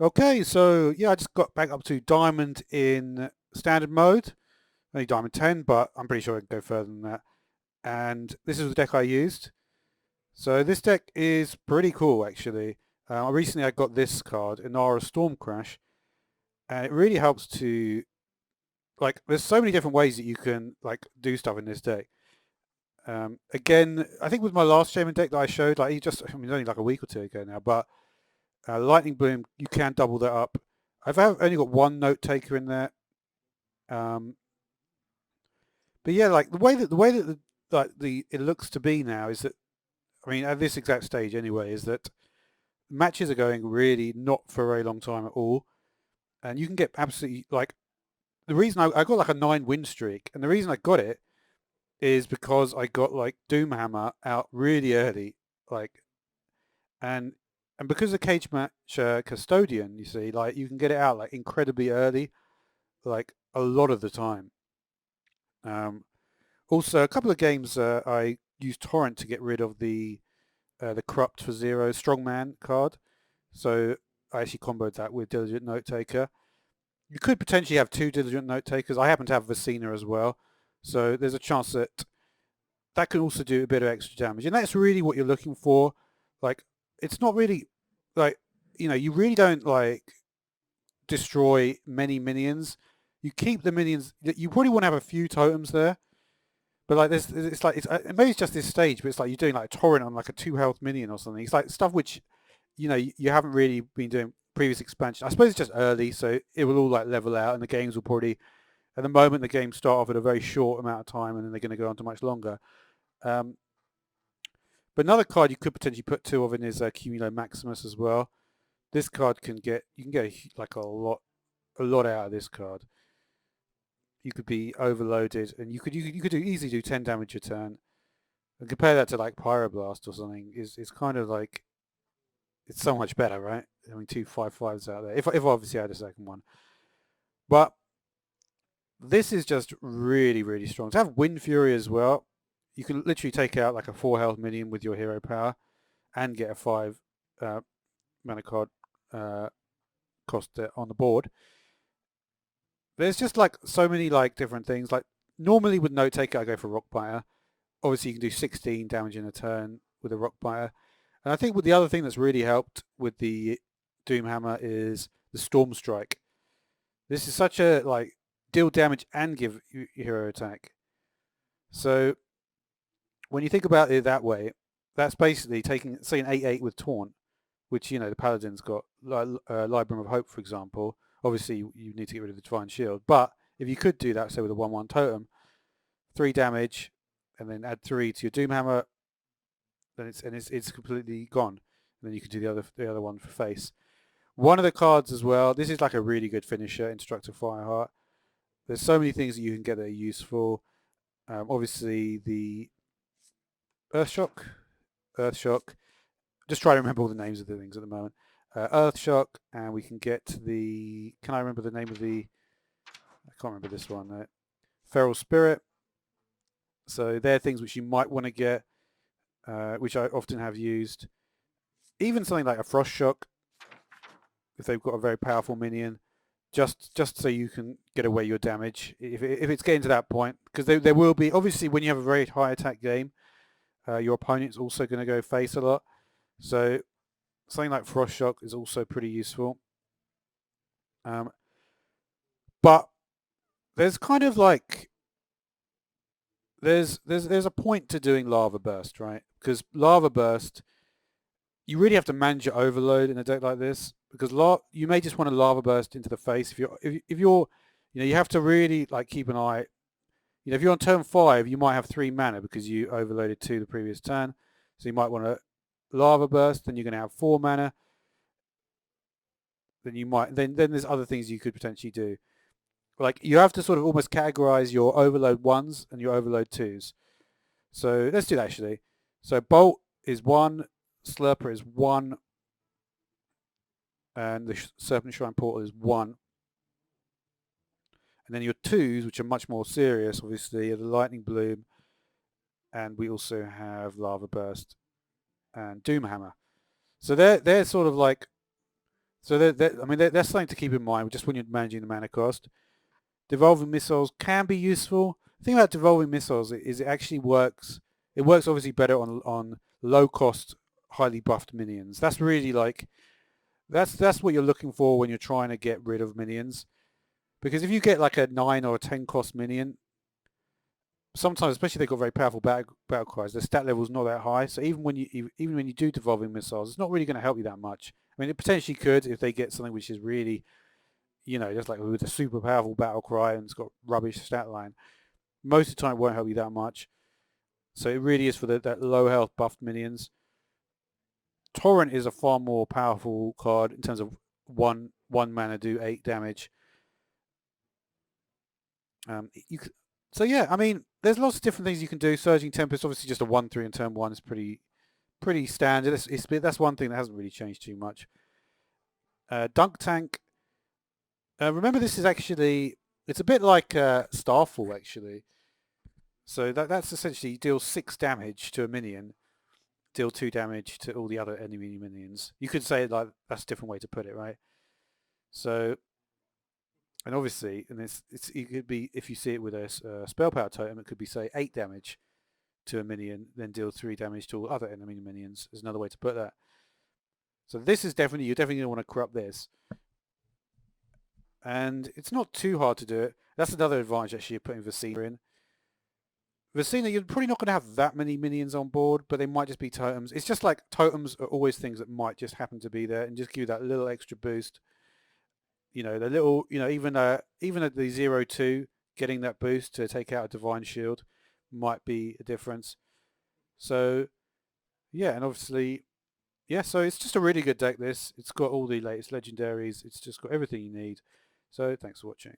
Okay, so yeah, I just got back up to Diamond in standard mode. Only Diamond 10, but I'm pretty sure I can go further than that. And this is the deck I used. So this deck is pretty cool, actually. Recently I got this card, Inara Storm Crash, and it really helps to, like, there's so many different ways that you can, like, do stuff in this deck. Again, I think with my last Shaman deck that I showed, like, I mean, only like a week or two ago now, but Lightning Bloom, you can double that up. Only got one note taker in there. Um, but yeah, like the it looks to be now is that, I mean, at this exact stage anyway, is that matches are going really not for a very long time at all, and you can get absolutely, like, the reason I got like a 9 win streak, and the reason I got it is because I got like Doomhammer out really early, like, and because of Cage Match Custodian, you see, like, you can get it out like incredibly early, like a lot of the time. Um, Also, a couple of games I used Torrent to get rid of the Corrupt for Zero Strongman card. So I actually comboed that with Diligent Note Taker. You could potentially have 2 Diligent Note Takers. I happen to have Vicina as well. So there's a chance that that can also do a bit of extra damage. And that's really what you're looking for. Like, it's not really, like, you really don't, like, destroy many minions. You keep the minions. You probably want to have a few totems there. But like this, it's like maybe it's just this stage, but it's like you're doing like a torrent on like a 2 health minion or something. It's like stuff which, you haven't really been doing previous expansion. I suppose it's just early, so it will all like level out, and the games will probably, at the moment, the games start off at a very short amount of time, and then they're going to go on to much longer. Um, but another card you could potentially put 2 of in is Cumulo Maximus as well. This card you can get like a lot out of this card. You could be overloaded, and you could easily do 10 damage a turn. And compare that to like Pyroblast or something, is kind of like, it's so much better, right? I mean, 2 5/5s out there. If obviously I had a second one, but this is just really really strong. To have Wind Fury as well, you can literally take out like a 4 health minion with your hero power, and get a 5 uh, mana card uh, cost on the board. There's just like so many like different things. Like, normally with Note Taker, I go for Rockbiter. Obviously, you can do 16 damage in a turn with a Rockbiter. And I think with the other thing that's really helped with the Doomhammer is the Storm Strike. This is such a, like, deal damage and give hero attack. So when you think about it that way, that's basically taking, say, an 8/8 with Taunt, which, the Paladin's got, like Libram of Hope, for example. Obviously, you need to get rid of the Divine Shield. But if you could do that, say, with a 1/1 totem, 3 damage, and then add 3 to your Doomhammer, then it's completely gone. And then you can do the other one for face. One of the cards as well. This is like a really good finisher, Instructor Fireheart. There's so many things that you can get that are useful. Obviously the Earth Shock, Earth Shock. Just try to remember all the names of the things at the moment. Earth Shock, and we can get the. Can I remember the name of the? I can't remember this one. Feral Spirit. So they're things which you might want to get, which I often have used. Even something like a Frost Shock, if they've got a very powerful minion, just so you can get away your damage if it's getting to that point, because there will be, obviously, when you have a very high attack game, your opponent's also going to go face a lot, so something like Frost Shock is also pretty useful. um, but there's kind of like, there's a point to doing Lava Burst, right? Because Lava Burst, you really have to manage your overload in a deck like this, because you may just want to Lava Burst into the face if you're you have to really, like, keep an eye. If you're on turn 5, you might have 3 mana because you overloaded 2 the previous turn. So you might want to Lava Burst, then you're going to have 4 mana. Then there's other things you could potentially do. Like, you have to sort of almost categorize your overload 1s and your overload 2s. So let's do that, actually. So Bolt is 1, Slurper is 1, and the Serpent Shrine Portal is 1. And then your 2s, which are much more serious, obviously, are the Lightning Bloom, and we also have Lava Burst and Doomhammer. So they're sort of like So I mean, that's something to keep in mind just when you're managing the mana cost. Devolving missiles can be useful. The thing about devolving missiles is it actually works. It works obviously better on low cost, highly buffed minions. That's really like that's what you're looking for when you're trying to get rid of minions. Because if you get like a 9 or a 10 cost minion, sometimes, especially if they've got very powerful battle cries, their stat level's not that high. So even when you do devolving missiles, it's not really going to help you that much. I mean, it potentially could if they get something which is really, just like with a super powerful battle cry and it's got rubbish stat line. Most of the time, it won't help you that much. So it really is for that low health buffed minions. Torrent is a far more powerful card in terms of one mana do 8 damage. So yeah, I mean, there's lots of different things you can do. Surging Tempest, obviously, just a 1/3 in turn 1 is pretty standard. That's one thing that hasn't really changed too much. Dunk Tank. Remember, this is actually it's a bit like Starfall actually. So that's essentially deals 6 damage to a minion, deal 2 damage to all the other enemy minions. You could say like that's a different way to put it, right? So, and obviously, and it could be if you see it with a spell power totem, it could be say 8 damage to a minion, then deal 3 damage to all other enemy minions. Is another way to put that. So this is you're definitely going to want to corrupt this. And it's not too hard to do it. That's another advantage actually of putting Vicina in. Vicina, you're probably not going to have that many minions on board, but they might just be totems. It's just like totems are always things that might just happen to be there and just give you that little extra boost. The little, even at the 0-2, getting that boost to take out a Divine Shield might be a difference. So, yeah, and obviously, yeah, so it's just a really good deck, this. It's got all the latest legendaries. It's just got everything you need. So, thanks for watching.